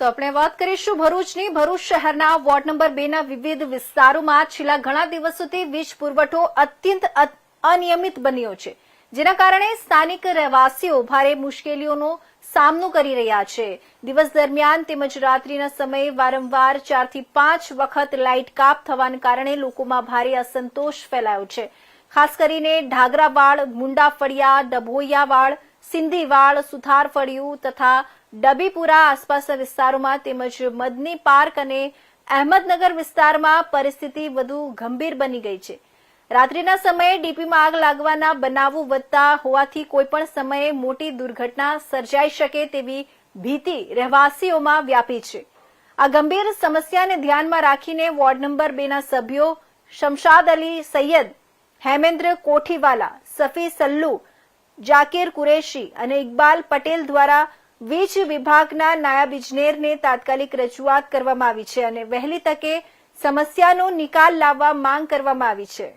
તો આપણે વાત કરીશું ભરૂચની. ભરૂચ શહેરના વોર્ડ નંબર 2 ના વિવિધ વિસ્તારોમાં છેલ્લા ઘણા દિવસોથી વીજ પુરવઠો અત્યંત અનિયમિત બન્યો છે, જેના કારણે સ્થાનિક રહેવાસીઓ ભારે મુશ્કેલીઓનો સામનો કરી રહ્યા છે. દિવસ દરમિયાન તેમજ રાત્રિના સમયે વારંવાર 4 થી 5 વખત લાઇટ કાપ થવાને કારણે લોકોમાં ભારે અસંતોષ ફેલાયો છે. ખાસ કરીને ઢાગરાવાડ, મુંડાફળિયા, ડભોઈયાવાડ, સિંધીવાડ, સુથારફળિયું તથા ડબીપુરા આસપાસના વિસ્તારોમાં તેમજ મદની પાર્ક અને અહેમદનગર વિસ્તારમાં પરિસ્થિતિ વધુ ગંભીર બની ગઈ છે. રાત્રિના સમયે ડીપીમાં આગ લાગવાના બનાવો વધતા હોવાથી કોઈપણ સમયે મોટી દુર્ઘટના સર્જાઈ શકે તેવી ભીતિ રહેવાસીઓમાં વ્યાપી છે. આ ગંભીર સમસ્યાને ધ્યાનમાં રાખીને વોર્ડ નંબર 2 ના સભ્યો શમશાદ અલી સૈયદ, હેમેન્દ્ર કોઠીવાલા, સફી સલ્લુ, જાકીર કુરેશી અને ઇકબાલ પટેલ દ્વારા વીજ વિભાગના નાયબ ઇજનેરને તાત્કાલિક રજૂઆત કરવામાં આવી છે અને વહેલી તકે સમસ્યાનો નિકાલ લાવવા માંગ કરવામાં આવી છે.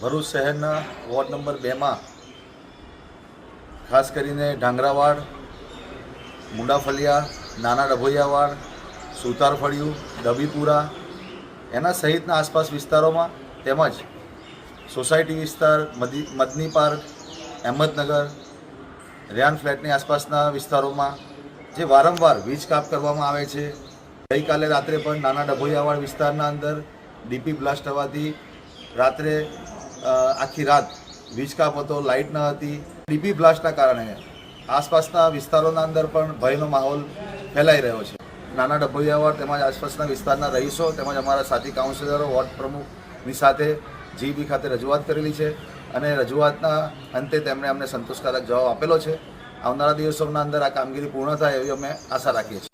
ભરૂચ શહેરના વોર્ડ નંબર 2માં ખાસ કરીને ઢાંગરાવાડ, મુંડાફળિયા, નાના ડભોઈયાવાડ, સુતારફળિયું, ડબીપુરા એના સહિતના આસપાસ વિસ્તારોમાં તેમજ સોસાયટી વિસ્તાર, મદની પાર્ક, અહેમદનગર, રેયાન ફ્લેટની આસપાસના વિસ્તારોમાં જે વારંવાર વીજ કાપ કરવામાં આવે છે. ગઈકાલે રાત્રે પણ નાના ડભોઈયાવાડ વિસ્તારના અંદર ડીપી બ્લાસ્ટ થવાથી રાત્રે આખી રાત વીજ કાપ હતો, લાઇટ ન હતી. ડીપી બ્લાસ્ટના કારણે આસપાસના વિસ્તારોના અંદર પણ ભયનો માહોલ ફેલાઈ રહ્યો છે. નાના ડભોઈયાવાડ તેમજ આસપાસના વિસ્તારના રહીશો તેમજ અમારા સાથી કાઉન્સિલરો, વોર્ડ પ્રમુખની સાથે જીબી ખાતે રજૂઆત કરેલી છે અને રજૂઆતના અંતે તેમણે અમને સંતોષકારક જવાબ આપેલો છે. આવનારા દિવસોના અંદર આ કામગીરી પૂર્ણ થાય એવી અમે આશા રાખીએ છીએ.